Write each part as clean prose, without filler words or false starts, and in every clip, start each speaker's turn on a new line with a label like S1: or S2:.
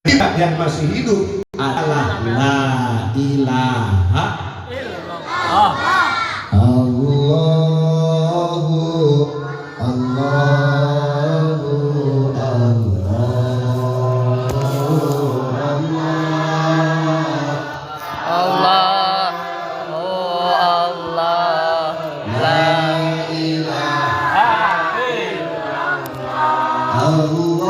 S1: yang masih hidup adalah la ilaha illallah. Allahu Allahu
S2: Allah, oh Allah, la ilaha illallah.
S1: Allahu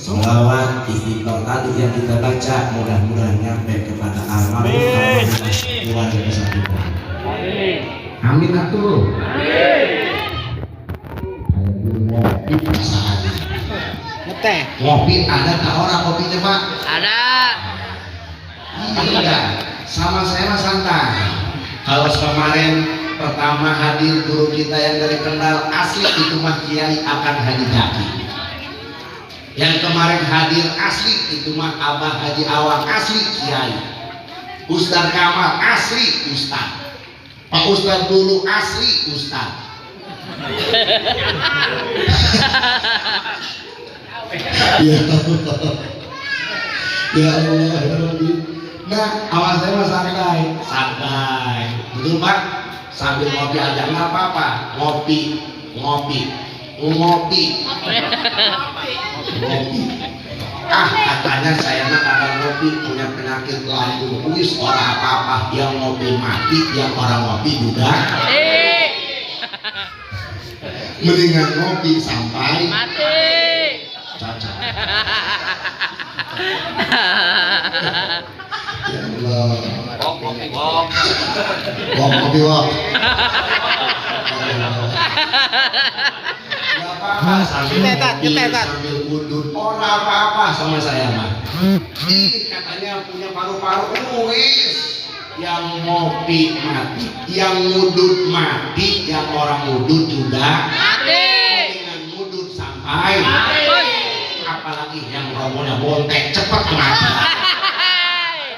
S1: Salawat istighfar tadi yang kita baca mudah-mudahan nyampe kepada almarhum keluarga besar kita. Amin atuh. Ngopi perasaan.
S2: Ngeteh.
S1: Ngopi ada tak orang kopinya Pak?
S2: Ada.
S1: Iya. Sama saya mah santai. Kalau kemarin pertama hadir guru kita yang dari Kendal asli itu mah Kiai akan Haji Jaki. Yang kemarin hadir asli itu mah Abah Haji Awang asli Kiai. Ustaz Kamal asli Ustaz. Pak Ustaz dulu asli Ustaz. Ya Allah. Ya Allah. Nah, awal saya mah santai. Santai. Betul Pak? Sambil ngopi aja nggak apa-apa. Ngopi. Katanya saya mah kadang ngopi punya penyakit lambung kuis orang apa-apa, yang ngopi mati, yang orang ngopi juga mendingan ngopi sampai
S2: Mati.
S1: cacat. Ya Allah. Ngopi. Sambil mundur orang apa-apa sama saya mah. Katanya punya paru-paru wis. Yang ngopi mati, yang ngudut mati, yang orang ngudut juga
S2: Mati.
S1: dengan ngudut sampai mati. Apalagi yang romonya bontek cepat mati.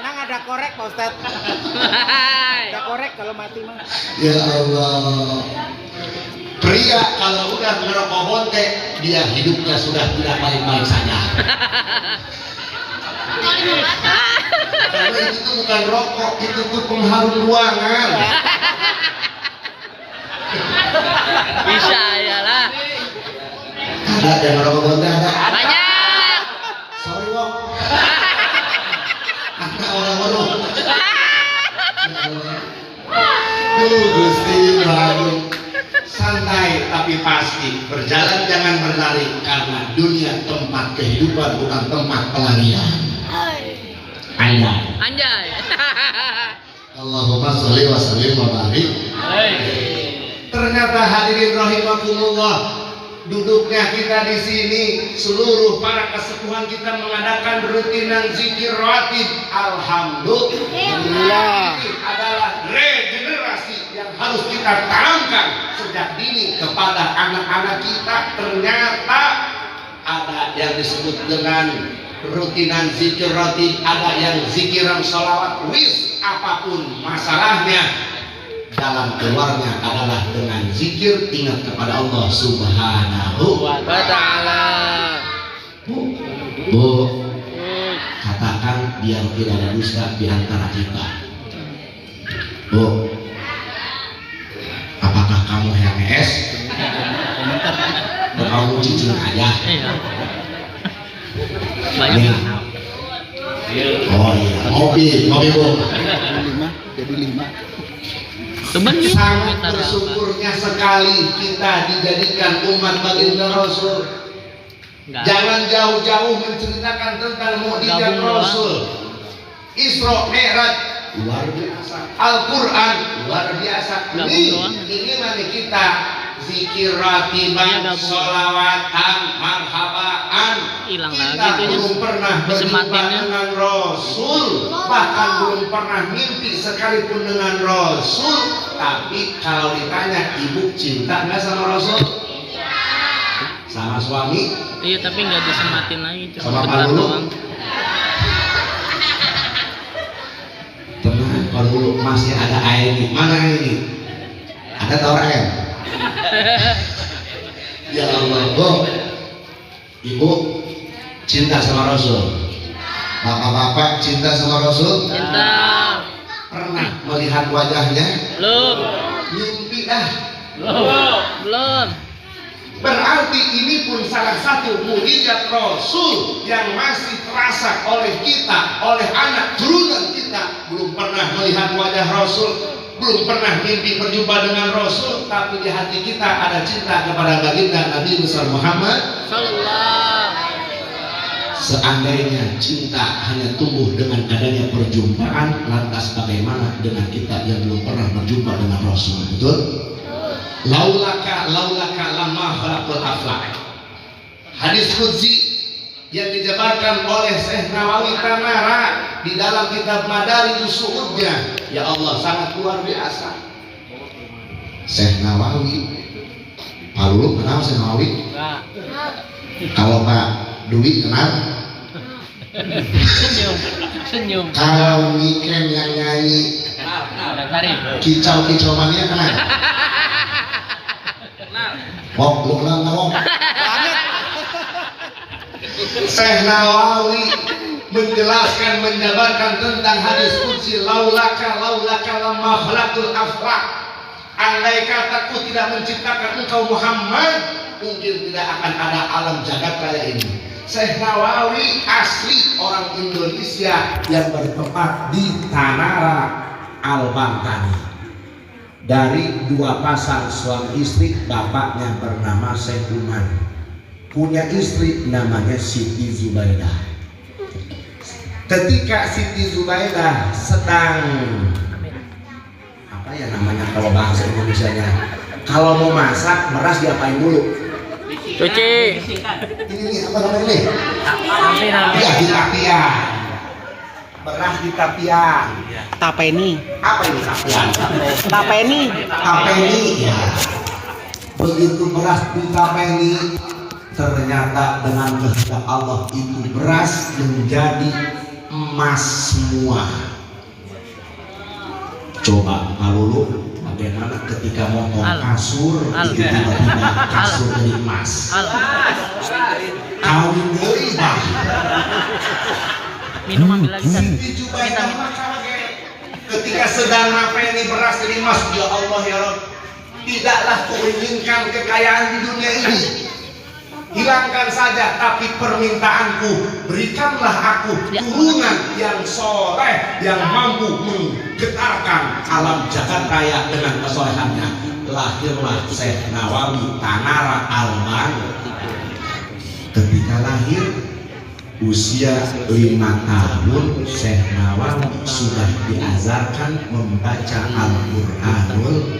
S3: Nang ada korek Pak Ustaz. Ada korek kalau mati mah.
S1: Ya Allah. Pria kalau udah ngerokok bontek, dia hidupnya sudah tidak baik-baik saja. Karena itu bukan rokok, itu tuh pengharum ruangan.
S2: Bisa ya lah.
S1: Ada yang ngerokok bontek ada.
S2: Banyak.
S1: Sorry Wok. Ada orang baru. Gusti Baru. Santai tapi pasti, berjalan jangan berlari, karena dunia tempat kehidupan bukan tempat pelarian.
S2: Anjay.
S1: Allahumma sholli wa sallim wa barik. Ternyata hadirin rahimakumullah, duduknya kita di sini, seluruh para kesepuhan kita mengadakan rutinan zikir ratib. Alhamdulillah. Ini adalah regenerasi yang harus kita tanamkan sejak dini kepada anak-anak kita. Ternyata ada yang disebut dengan rutinan zikir ratib, ada yang zikiran sholawat. Wis apapun masalahnya dalam keluarnya adalah dengan zikir, ingat kepada Allah Subhanahu wa
S2: Ta'ala.
S1: Bu, katakan biar tidak ada dusta di antara kita. Bu, apakah kamu HMS? Atau kamu cicing aja?
S2: Banyak.
S1: Oh iya, ngopi Bu.
S3: Jadi 5.
S1: Sangat bersyukurnya sekali kita dijadikan umat baginda Rasul. Jangan jauh-jauh menceritakan tentang mukjizat Rasul. Isra Mi'raj luar biasa, Al-Quran luar biasa. Ini mari kita zikir ratiban, sholawatan, marhaba, keadaan
S2: Hilang
S1: kita
S2: lagi itunya.
S1: belum pernah berjumpa
S2: Semangatnya.
S1: dengan Rasul, bahkan belum pernah mimpi sekalipun dengan Rasul. Tapi kalau ditanya, ibu cinta nggak sama Rasul? Sama suami?
S2: Iya, tapi nggak disematin lagi,
S1: Sama
S2: cuma
S1: Pak
S2: bentar
S1: Lulu?
S2: doang.
S1: Tenang, kalau dulu masih ada air nih. Mana ini? Ada tawar air? Ya Allah, Bu. Ibu cinta sama Rasul. Bapak-bapak cinta sama Rasul?
S2: Cinta.
S1: Pernah melihat wajahnya?
S2: Belum.
S1: Mimpi dah.
S2: Belum.
S1: Berarti ini pun salah satu mukjizat Rasul yang masih terasa oleh kita, oleh anak turunan kita. Belum pernah melihat wajah Rasul, belum pernah mimpi berjumpa dengan Rasul, tapi di hati kita ada cinta kepada baginda Nabi besar Muhammad.
S2: Sallallahu.
S1: Seandainya cinta hanya tumbuh dengan adanya perjumpaan, lantas bagaimana dengan kita yang belum pernah berjumpa dengan Rasul? Betul? Laulaka lama khalaqul aflaq. Hadis qudsi yang dijabarkan oleh Syekh Nawawi Tanara di dalam kitab Madarijus Su'udnya. Ya Allah, sangat luar biasa. Syekh Nawawi, Pak Lulu kenal Syekh Nawawi? Kalau Pak Dwi kenal?
S2: Senyum.
S1: Kalau Miken yang nyanyi Kicau Mania kenal? Wong, lu kenal nggak Wong? Syekh Nawawi menjelaskan, menjabarkan tentang hadis qudsi, laulaka lama khalaqul aflaq. Andai kataku tidak menciptakan engkau Muhammad, mungkin tidak akan ada alam jagat raya ini. Syekh Nawawi asli orang Indonesia yang bertempat di Tanara, Al-Bantani. Dari dua pasang suami istri, bapaknya bernama Syekh Umar, punya istri namanya Siti Zubaidah. Ketika Siti Zubaidah sedang apa ya namanya kalau bahasa Indonesianya, kalau mau masak beras diapain dulu?
S2: Cuci.
S1: Ini apa namanya ini? Ya, di tapian. Beras di tapian.
S3: Tapeni.
S1: Apa ini tapian?
S3: Tapeni.
S1: Tapeni ya. Begitu beras di tapeni, ternyata dengan kehendak Allah itu beras menjadi emas semua. Coba kalau lu bagaimana ketika motong kasur itu tiba-tiba kasur jadi emas. Kawin deui bah.
S2: Minum ambil lagi kan.
S1: Ketika sedang napeni beras jadi emas, ya Allah ya Rabb, tidaklah kuinginkan kekayaan di dunia ini, hilangkan saja, tapi permintaanku, berikanlah aku turunan yang soleh, yang mampu menggetarkan alam jagat raya dengan kesolehannya. Lahirlah Syekh Nawawi Tanara Al-Bantani. Ketika lahir usia 5 tahun, Syekh Nawawi sudah diajarkan membaca Al-Quranul.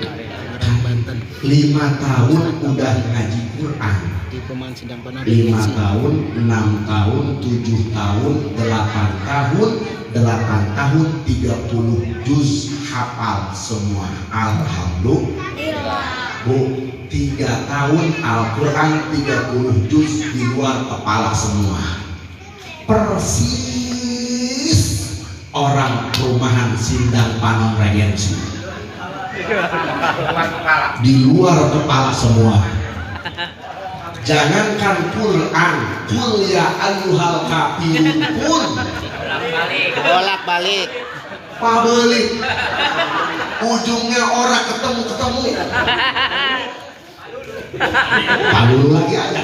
S1: 5 tahun udah ngaji Quran. 5 tahun, 6 tahun, 7 tahun, 8 tahun, 8 tahun, 30 juz hafal semua. Alhamdulillah. Bu, 3 tahun Al-Quran 30 juz di luar kepala semua. Persis orang perumahan Sindang Panon Regensi. Di luar kepala semua. Jangankan Quran, qul ya ayyuhal kafirun pun
S3: Bolak-balik.
S1: pabalik. Ujungnya orang ketemu. Palu lagi ada.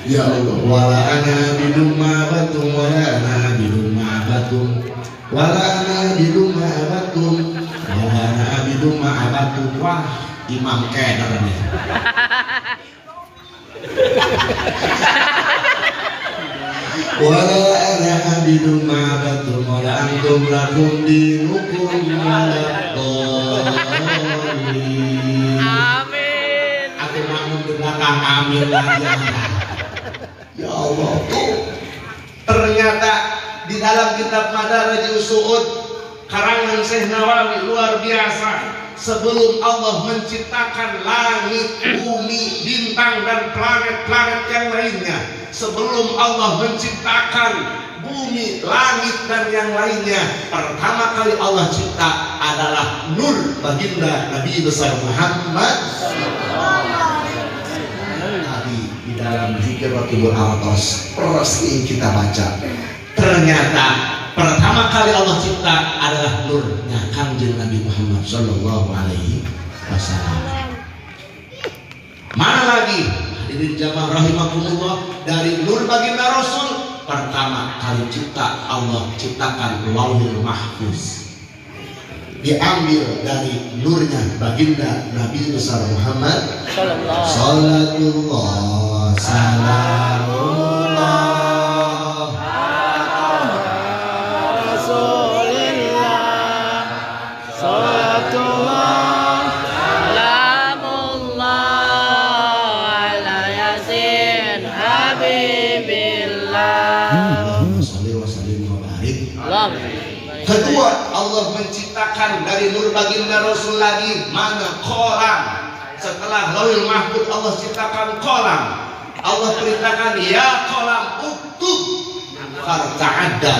S1: Ya Allah, wala ana bidumma batum, wala ana bidumma batum, wala ana bidumma batum, wala ana bidumma batum. Wah, Imam Keder nih. Wala ana bidumma batum, wala antum lakum dinukum wala.
S2: Amin.
S1: Aku bangun di belakang amin lagi. Ya Allah tuh. Ternyata di dalam kitab Madarajus Su'ud karangan Syekh Nawawi luar biasa. Sebelum Allah menciptakan langit, bumi, bintang dan planet-planet yang lainnya, sebelum Allah menciptakan bumi, langit dan yang lainnya, pertama kali Allah cipta adalah nur baginda Nabi besar Muhammad. Tadi di dalam Zikiratul Atas resmi kita baca, ternyata pertama kali Allah cipta adalah nurnya Kanjeng Nabi Muhammad Sallallahu Alaihi Wasallam. Mana lagi hadirin jamaah rahimakumullah, dari nur baginda Rasul pertama kali cipta Allah ciptakan Lauhul Mahfuz, diambil dari nurnya baginda Nabi besar Muhammad Sallallahu Salamullah Kedua, Allah menciptakan dari nur baginda Rasul lagi mana kolam. Setelah Lauhul Mahfuz Allah ciptakan kolam. Allah perintahkan ya kolam uktub farta'adda,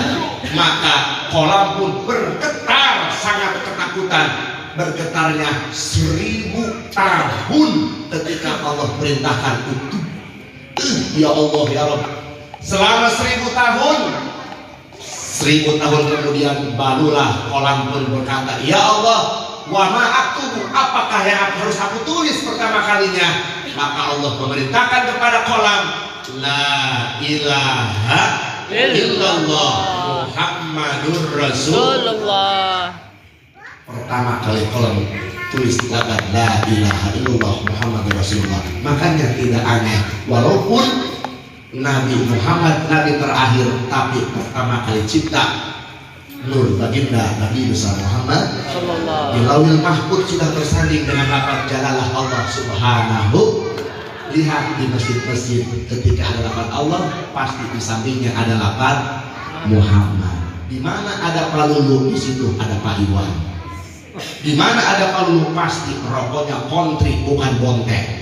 S1: maka kolam pun bergetar sangat ketakutan. Bergetarnya 1000 tahun ketika Allah perintahkan uktub. Ya Allah ya Rabb, selama 1000 tahun. 1000 tahun kemudian barulah kolam pun berkata, ya Allah, wa ma aktubu, apakah yang harus aku tulis pertama kalinya? Maka Allah memerintahkan kepada kolam, la ilaha illallah Muhammadur Rasulullah. Pertama kali kolam tulis lafaz la ilaha illallah Muhammadur Rasulullah. Makanya tidak aneh, walaupun Nabi Muhammad Nabi terakhir, tapi pertama kali cipta nur baginda Nabi besar Muhammad di Lauhul Mahfuz sudah bersanding dengan lafaz jalalah Allah Subhanahu. Lihat di masjid-masjid ketika ada lafaz Allah pasti di sampingnya ada lafaz Muhammad. Di mana ada Pak Lulu di situ ada Pak Iwan. Di mana ada Pak Lulu pasti rokoknya kontri bukan bonteng.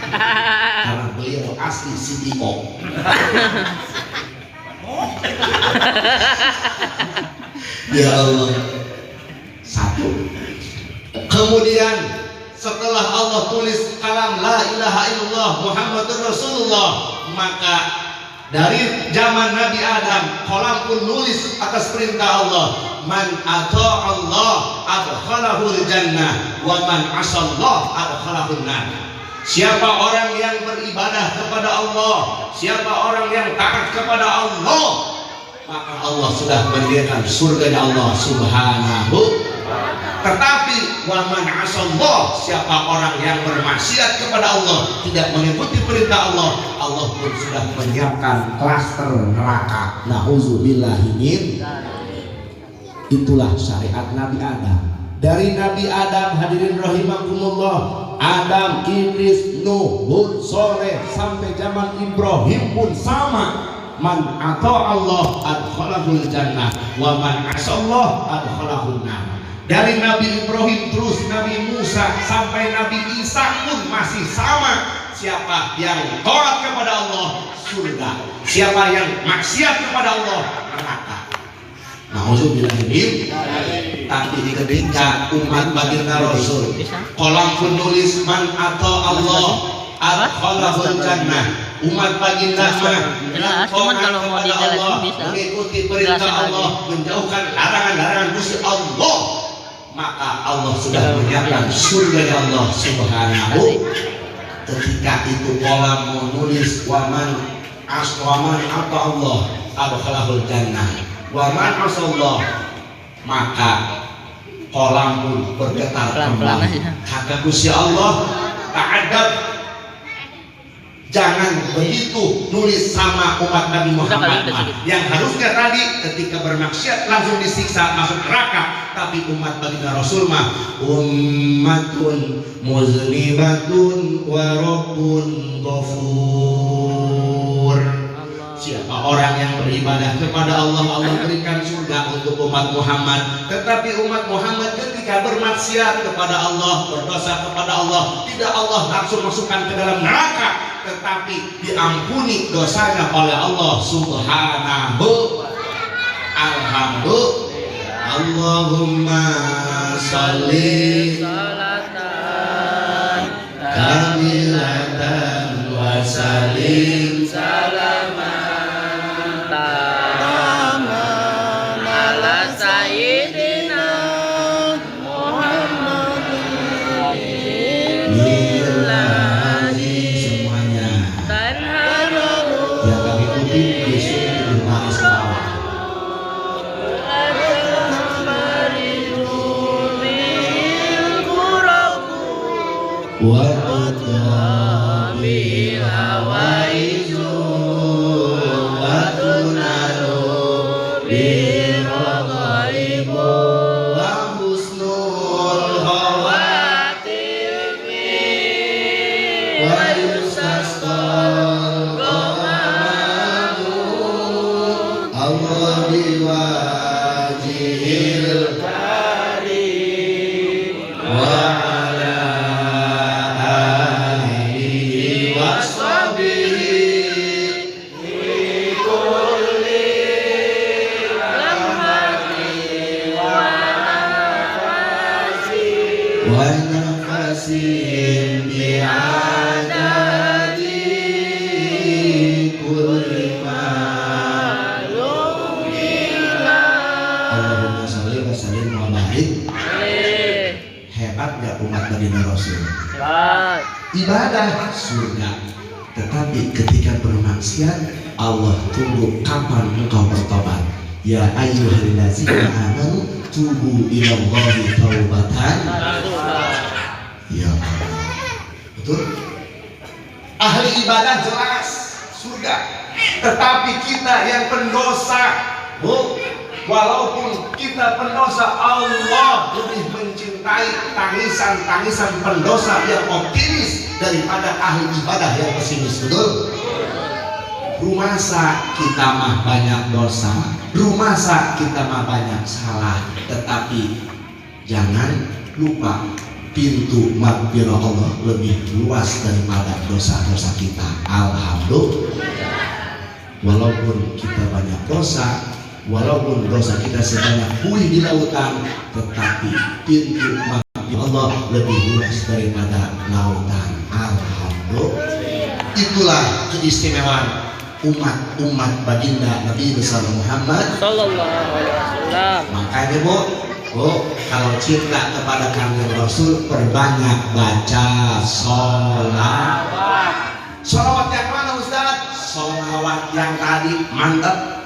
S1: Karena beliau asli CEO. Ya Allah. Satu. Kemudian setelah Allah tulis kalam la ilaha illallah Muhammadur Rasulullah, maka dari zaman Nabi Adam kolam pun nulis atas perintah Allah, man ata Allah adkhalahul jannah wa man asallah adkhalahun nar. Siapa orang yang beribadah kepada Allah, siapa orang yang taat kepada Allah, maka Allah sudah menyediakan surganya Allah Subhanahu. Tetapi wa man asallah, siapa orang yang bermaksiat kepada Allah, tidak mengikuti perintah Allah, Allah pun sudah menyiapkan klaster neraka. Nauzubillahi min. Itulah syariat Nabi Adam. Dari Nabi Adam hadirin rahimakumullah, Adam, Idris, Nuh, Hud, Soleh sampai zaman Ibrahim pun sama. Man ata Allah adkhalahul jannah wa man asallah adkhalahun nar. Dari Nabi Ibrahim terus Nabi Musa sampai Nabi Isa pun masih sama. Siapa yang taat kepada Allah surga, siapa yang maksiat kepada Allah neraka. Nauzubillahi. Tapi ketika umat baginda Rasul kolam pun nulis man ata Allah adkhalahul jannah. Umat baginda
S2: jelas, cuman kalau mau dijelasin bisa.
S1: Mengikuti perintah Allah, menjauhkan larangan-larangan Gusti Allah, maka Allah sudah menyiapkan surga Allah Subhanahu. Ketika itu kolam menulis waman ata Allah adkhalahul jannah wa man asallah, maka kolam pun bergetar kembali. Kata Gusti Allah, ta'adab Jangan begitu nulis sama umat Nabi Muhammad. Yang harusnya tadi ketika bermaksiat langsung disiksa masuk neraka, tapi umat baginda Rasul mah ummatun muzlimatun wa rabbun ghafur. Siapa orang yang beribadah kepada Allah, Allah berikan surga untuk umat Muhammad. Tetapi umat Muhammad ketika bermaksiat kepada Allah, berdosa kepada Allah, tidak Allah langsung masukkan ke dalam neraka, tetapi diampuni dosanya oleh Allah Subhanahu. Alhamdulillah. Allahumma sholli salatan kamilatan wa salim salaman
S2: ala sayyidina
S1: semuanya yang kami ikuti besok di rumah Islam. Wa tuqamil hawaizu wa tunalu biraqaibu wa husnul khawatimi wa yustasqal ghamamu Allah biwajihil karim wa ونفسهم بعدد كل معلوم Allahumma sholli wa sallim wa barik. Hebat gak umat baginda Rasul? Ibadah surga, tetapi ketika bermaksiat Allah tunggu kapan engkau bertobat. Ya ayyuhallazina amanu tubu ilallahi taubatan. Ya betul. Ahli ibadah jelas surga, tetapi kita yang pendosa, walaupun kita pendosa, Allah lebih mencintai tangisan-tangisan pendosa yang optimis daripada ahli ibadah yang pesimis. Betul. Rumasa kita mah banyak dosa, rumasa kita mah banyak salah, tetapi jangan lupa pintu maghfirah Allah lebih luas daripada dosa-dosa kita. Alhamdulillah. Walaupun kita banyak dosa, walaupun dosa kita sebanyak buih di lautan, tetapi pintu maghfirah Allah lebih luas daripada lautan. Alhamdulillah. Itulah keistimewaan umat baginda Nabi besar Muhammad sallallahu alaihi wasallam. Makanya kalau cinta kepada Kanjeng Rasul perbanyak baca sholawat. Sholawat yang mana Ustaz? Sholawat yang tadi mantap.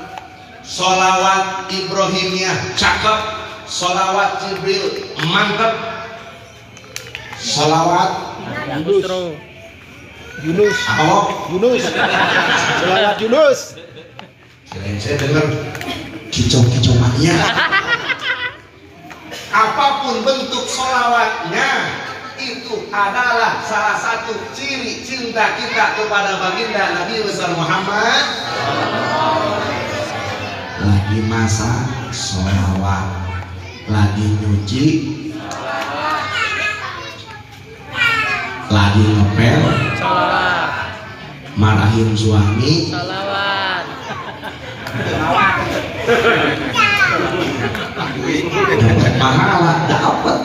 S1: Sholawat Ibrahimiyah cakep. Sholawat Jibril mantap. Sholawat Yunus. Apa mau? Yunus. Sholawat Yunus. Saya dengar kicau-kicau mania. Apapun bentuk sholawatnya, itu adalah salah satu ciri cinta kita kepada baginda Nabi besar Muhammad. Lagi masak sholawat, lagi nyuci, lagi ngepel, marahin suami, dapat pahala, dapat.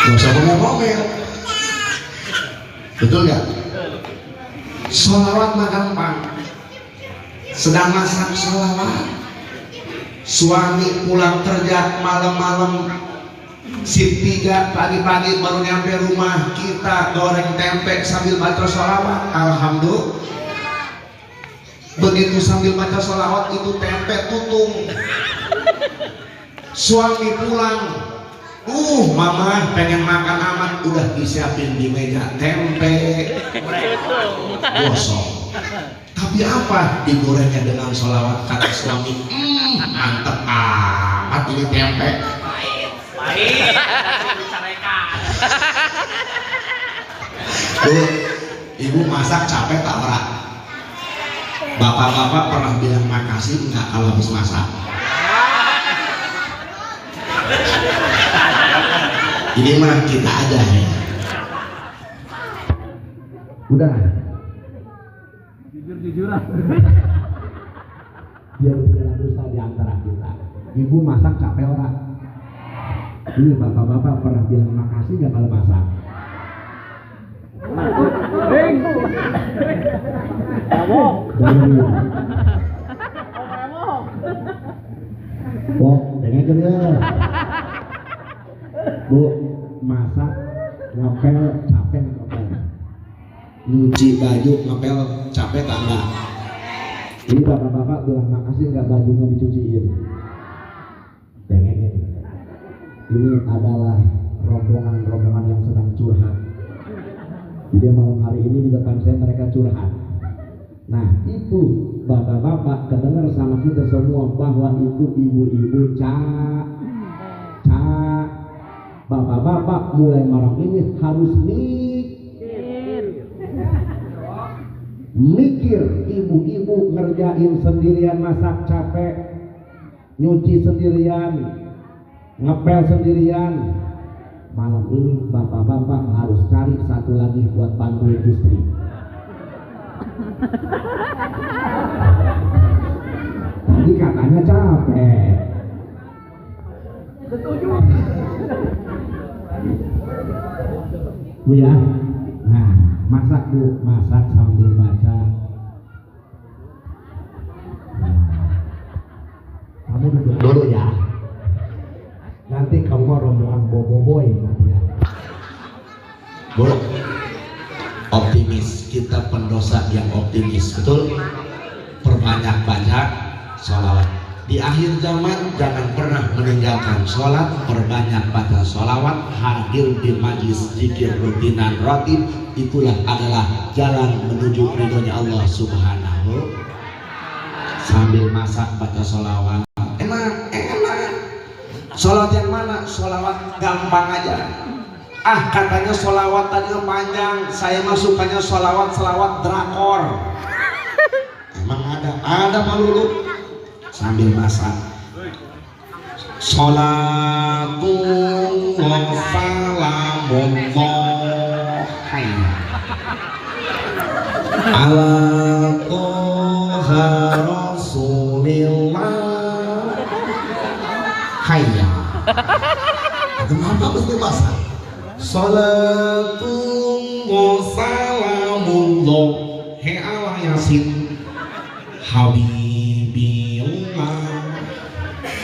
S1: Gak usah ngomel-ngomel. Betul gak? Sholawat mah gampang. Sedang masak sholawat, suami pulang kerja malam-malam, shift 3 pagi-pagi baru nyampe rumah, kita goreng tempe sambil baca sholawat. Alhamdulillah. Begitu sambil baca sholawat itu tempe tutung. Suami pulang Mama pengen makan amat, udah disiapin di meja tempe gosong. Tapi apa? Digorengnya dengan sholawat, kata suami. Mantep amat ini tempe.
S3: Baik. Dicarekan.
S1: Tuh, ibu masak capek tak ora? Bapak-bapak pernah bilang makasih enggak kalau habis masak? Ini mah kita aja ya. Udah.
S3: Jujur-jujuran.
S1: Biar tidak dusta di antara kita. Ibu masak capek ora? Ini bapak-bapak pernah bilang makasih nggak kalau masak? Dengar dengar. Bu, masak ngepel capek ngepel. Nyuci baju ngepel capek tak enggak? Ini bapak-bapak bilang makasih nggak bajunya dicuciin? Dengar. Ini adalah rombongan-rombongan yang sedang curhat. Jadi malam hari ini di depan saya mereka curhat. Nah itu bapak-bapak kedengar sama kita semua bahwa itu ibu-ibu bapak-bapak mulai malam ini harus mikir. Ibu-ibu ngerjain sendirian, masak capek, nyuci sendirian, ngepel sendirian. Malam ini bapak-bapak harus cari satu lagi buat bantu istri. Tadi katanya capek. Bu ya, nah masak bu, masak sambil baca. Kamu duduk dulu ya. Nanti kamu rombongan boboiboy nanti ya. Bu, optimis, kita pendosa yang optimis, betul? Perbanyak baca sholawat. Di akhir zaman jangan pernah meninggalkan sholat, perbanyak baca sholawat, hadir di majlis zikir rutinan rotib, itulah adalah jalan menuju ridhonya Allah Subhanahu. Sambil masak baca sholawat, enak. Sholawat yang mana? Sholawat gampang aja. Katanya sholawat tadi panjang, saya mah sukanya sholawat drakor. Emang ada malu. Sambil masak. Sholatun wa salamullah ala toha rasulillah. Hayya. Kenapa mesti masak? Salatun wa salamullah ala yasin habibillah.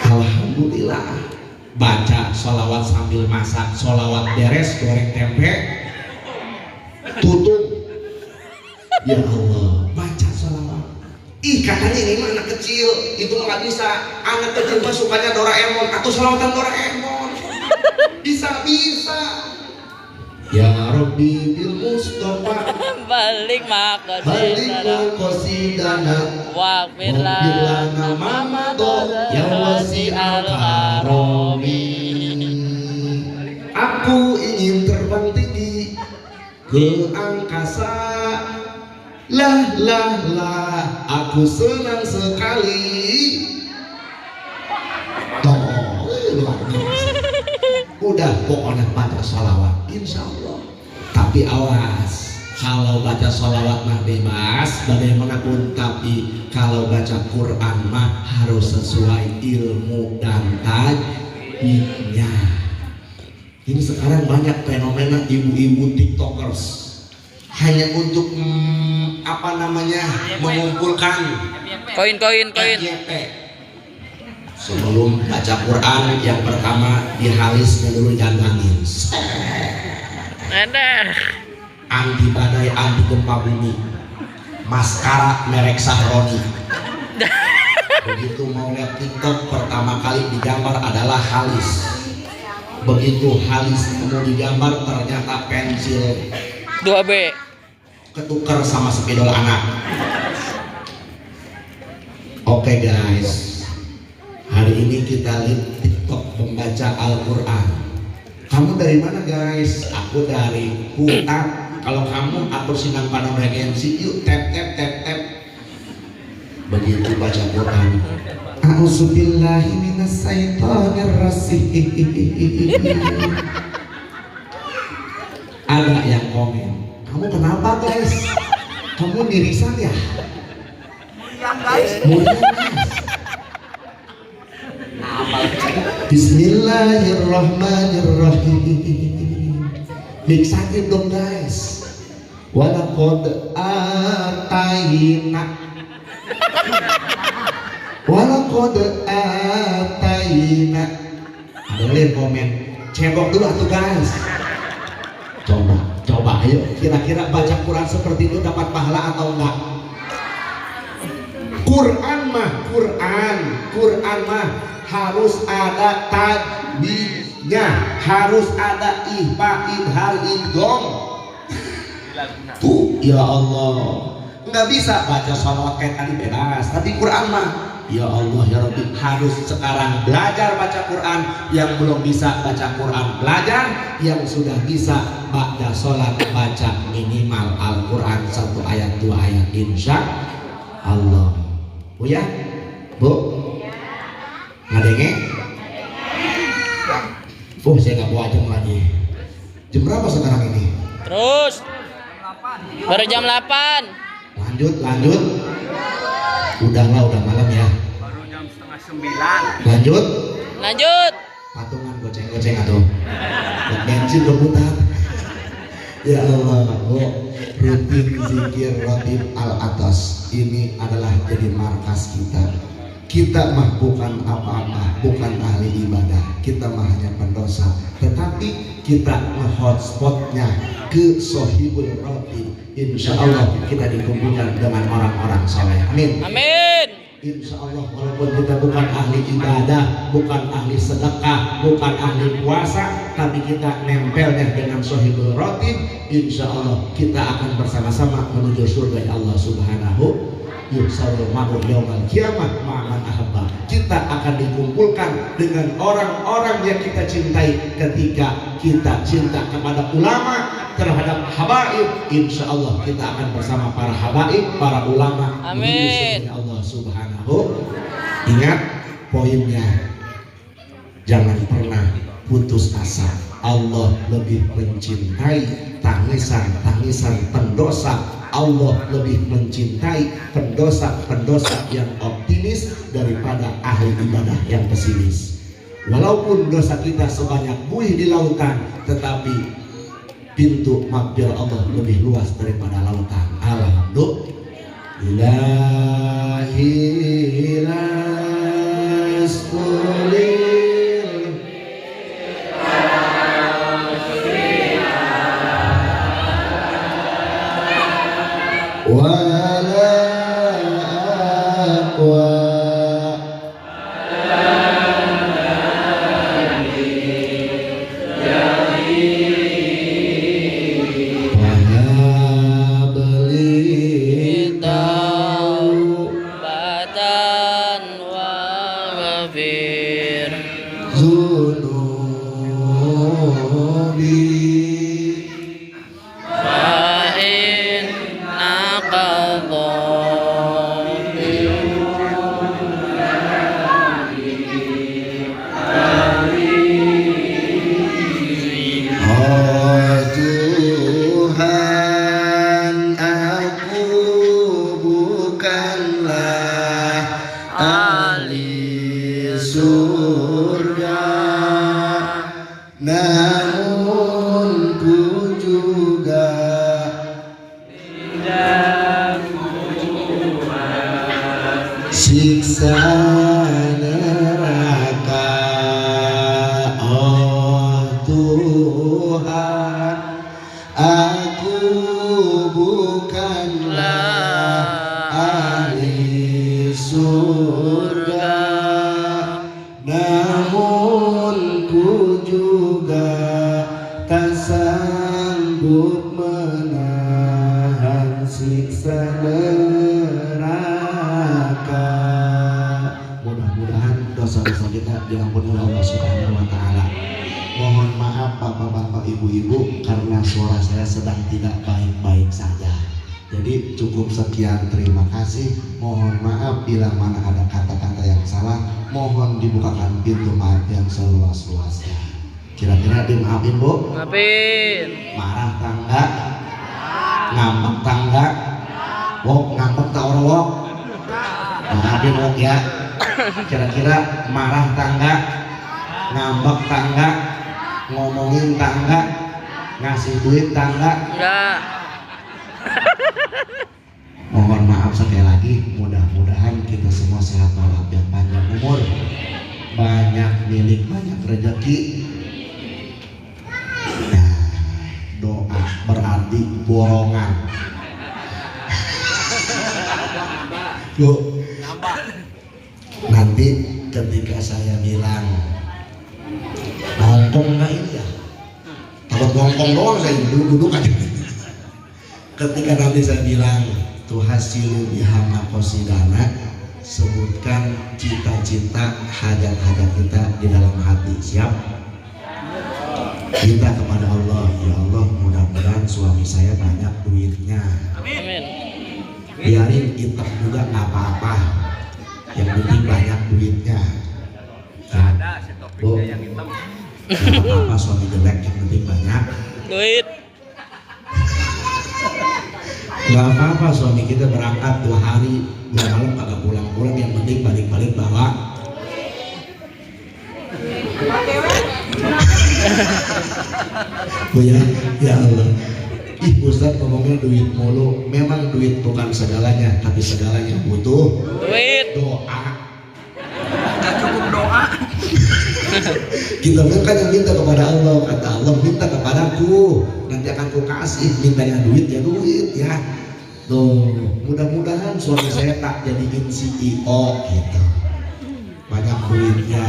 S1: Alhamdulillah. Baca sholawat sambil masak, sholawat beres goreng tempe, tutup. Ya Allah, baca sholawat. Katanya ini mah anak kecil, itu nggak bisa. Anak kecil mah sukanya Doraemon atau sholawatan Doraemon. Bisa. Ya Rabbi bil Mustafa
S2: balik
S1: makosidana
S2: waqfir lana
S1: mamado ya wasi'al karomi. Aku ingin terbang tinggi ke angkasa. Lah, aku senang sekali. Luar biasa. Udah pokoknya baca sholawat, insya Allah. Tapi awas, kalau baca sholawat mah bebas, bagaimanapun. Tapi kalau baca Quran mah harus sesuai ilmu dan tajwidnya. Ini sekarang banyak fenomena ibu-ibu tiktokers. Hanya untuk mengumpulkan
S2: koin.
S1: FYP. Sebelum baca Quran yang pertama diharisnya dulu jantangin. Anti badai, anti gempa bumi. Maskara merek Sahroni. Begitu mau lihat TikTok pertama kali digambar adalah halis. Begitu halus mau digambar ternyata pensil
S2: 2B.
S1: ketukar sama spidol anak. Oke guys, hari ini kita lihat TikTok pembaca Al-Quran. Kamu dari mana guys? Aku dari Kutat. Kalau kamu atur sinang panang regensi, yuk tap. Begitu baca Quran. A'udzubillahi minasyaitonir rajim. Ada yang komen, kamu kenapa guys? Kamu dirisan ya? Murian guys. Bismillahirrahmanirrahim. Big sakit dong guys. Walaqad atayna. Walaqad atayna. Ada yang komen, cebok dulu atuh guys. Coba ayo, kira-kira baca Quran seperti itu dapat pahala atau enggak? Quran mah harus ada tadbirnya, harus ada ihfa, idhar, idgham. Tuh, ya Allah, nggak bisa baca sholawat kayak tadi bebas, tapi Quran mah ya Allah ya Rabbi, harus sekarang belajar baca Quran. Yang belum bisa baca Quran belajar, yang sudah bisa baca sholat baca minimal Al-Quran 1 ayat 2 ayat insya Allah. Bu ya? Bu? Ngadenge? Saya nggak bawa jam lagi. Jam berapa sekarang ini?
S2: Terus. Baru jam 8.
S1: Lanjut. Udahlah, udah malam ya.
S3: Baru jam setengah 9.
S2: Lanjut.
S1: Patungan goceng atau bensin rebutan. Ya Allah, rutin zikir ratib al atas ini adalah jadi markas kita. Kita mah bukan apa-apa, bukan ahli ibadah, kita mah hanya pendosa. Tetapi kita nge-hotspotnya ke Sohibul Ratib. Insya Allah kita dikumpulkan dengan orang-orang soleh. Amin. Insya Allah walaupun kita bukan ahli ibadah, bukan ahli sedekah, bukan ahli puasa, tapi kita nempelnya dengan Sohibul Ratib, insya Allah kita akan bersama-sama menuju surga Allah Subhanahu. Yusawul ma'ul yawmal kiamah ma'aman ahabba. Kita akan dikumpulkan dengan orang-orang yang kita cintai ketika kita cinta kepada ulama, terhadap habaib. Insya Allah kita akan bersama para habaib, para ulama.
S2: Amin.
S1: Allah Subhanahu. Ingat poinnya, jangan pernah putus asa. Allah lebih mencintai tangisan pendosa. Allah lebih mencintai pendosa yang optimis daripada ahli ibadah yang pesimis. Walaupun dosa kita sebanyak buih di lautan, tetapi pintu maghfirah Allah lebih luas daripada lautan. Siksa neraka, oh Tuhan, aku bukanlah ahli surga, namun ku juga bapak-bapak, ibu-ibu, karena suara saya sedang tidak baik-baik saja. Jadi cukup sekian, terima kasih. Mohon maaf bila mana ada kata-kata yang salah. Mohon dibukakan pintu maaf yang seluas-luasnya. Kira-kira dimaafin, Bu?
S2: Maafin.
S1: Marah tangga? Ngambek tangga? Wok ngambek tak orang wok? Maafin wok ya. Kira-kira marah tangga? Ngambek tangga? Ngomongin tangga? Ngasih duit tangga?
S2: Enggak.
S1: Mohon maaf sekali lagi, mudah-mudahan kita semua sehat walafiat, panjang umur, banyak milik, banyak rezeki. Nah, doa berarti borongan. Bu, nanti ketika saya bilang ngomong nggak ini ya, takut ngomong doang saya duduk aja. Ketika nanti saya bilang tuhasilu biha maqasidana, sebutkan cita-cita hajat-hajat kita di dalam hati. Siap? Minta kepada Allah, ya Allah, mudah-mudahan suami saya banyak duitnya.
S2: Amin.
S1: Biarin kita juga nggak apa-apa, yang penting banyak duitnya. Nah, Bu, nggak apa-apa suami jelek, yang penting banyak
S2: Duit.
S1: Gak apa-apa suami kita berangkat 2 hari 2 malam kagak pulang-pulang, yang penting balik-balik bawa. Oh ya Allah. Ih Ustaz ngomongnya duit mulu. Memang duit bukan segalanya, tapi segalanya butuh
S2: Duit.
S1: doa.
S3: Gak cukup doa.
S1: Kita kan yang minta kepada Allah, kata Allah minta kepadaku, nanti akan ku kasih. Mintanya duit ya duit ya. Tuh, mudah-mudahan suami saya tak jadiin CEO gitu. Banyak duitnya.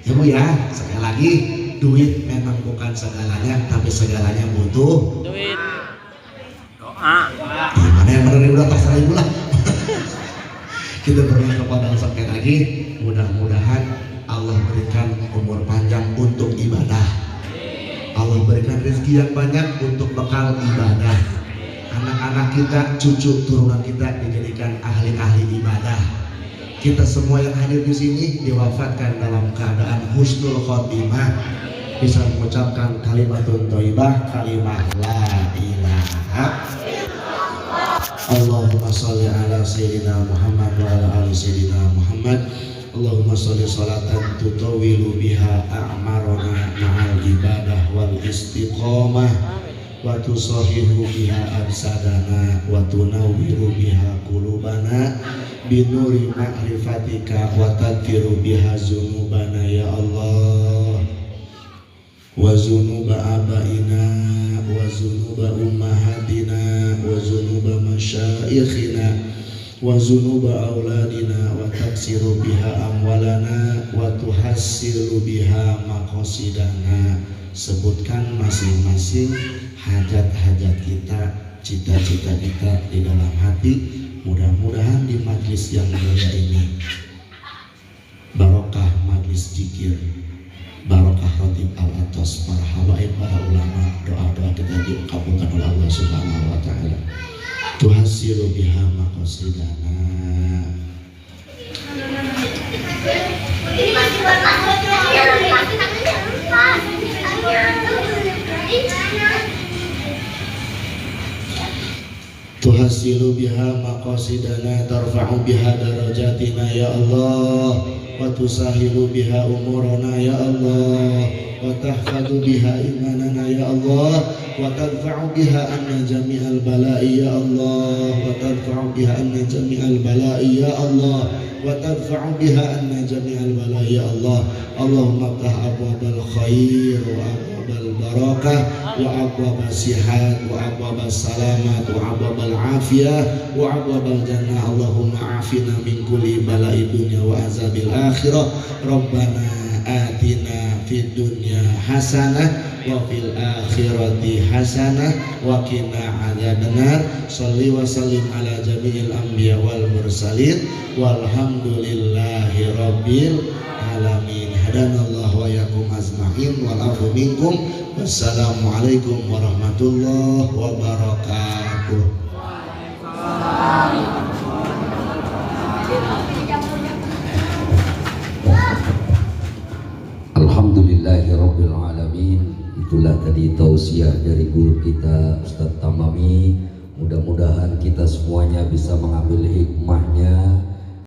S1: Ya Bu ya, sekali lagi duit memang bukan segalanya, tapi segalanya butuh
S2: Duit.
S3: Doa.
S1: Gimana yang benar udah terserah Ibu lah. Kita berdoa kepada Allah sekali lagi, mudah-mudahan Allah berikan umur panjang untuk ibadah. Allah berikan rezeki yang banyak untuk bekal ibadah. Anak-anak kita, cucu turunan kita dijadikan ahli-ahli ibadah. Kita semua yang hadir di sini diwafatkan dalam keadaan husnul khotimah, bisa mengucapkan kalimatun thayyibah, kalimat la ilaha. Allahumma sholli ala sayyidina Muhammad wa ala ali sayyidina Muhammad. Allahumma sholli sholatan tutawilu biha a'marana ma'al ibadah wal istiqamah, wa tusahihu biha absadana, wa tunawwiru biha qulubana binuri ma'rifatika, wa tadkiru biha zunubana ya Allah, wa zunuba abaina, wa zunuba ummahatina, wa zunuba masyaikhina, wa zunuba auladina, wa taksiru biha amwalana, wa tuhassilu biha maqasidana. Sebutkan masing-masing hajat-hajat kita, cita-cita kita di dalam hati. Mudah-mudahan di majlis yang mulia ini barokah majlis zikir, barokah khatib al-atas, para habaib, para ulama, doa-doa kita dikabulkan oleh Allah Subhanahu wa taala. Tuhasiru biha maqasidana. Tuhasilu biha maqasidana, tarfa'u biha darajatina ya Allah, wa tusahilu biha umurana ya Allah, wa tahfadhu biha imanana ya Allah, wa tadfa'u biha anna jami'al bala'i ya Allah, wa tadfa'u biha anna jami'al bala'i ya Allah, wa tadfa'u biha anna jami'al bala'i ya Allah. Allahumma ftah abwabal khair wa abwabal barakah wa abwabal sihat wa abwabal salamat wa abwabal afiyah wa abwabal jannah. Allahumma afina min kulli bala'i dunya wa azabil akhirah. Rabbana atina fid dunya hasanah wa fil akhirati hasanah wa qina adzabannar. Shalli wa sallim ala jami'il anbiya wal mursalin walhamdulillahi rabbil alamin. Hadanallahu wa yakum ajmain wal afu minkum. Wassalamualaikum warahmatullahi wabarakatuh.
S4: Alhamdulillahirabbil alamin. Itulah tadi tausiah dari guru kita Ustadz Tamami. Mudah-mudahan kita semuanya bisa mengambil hikmahnya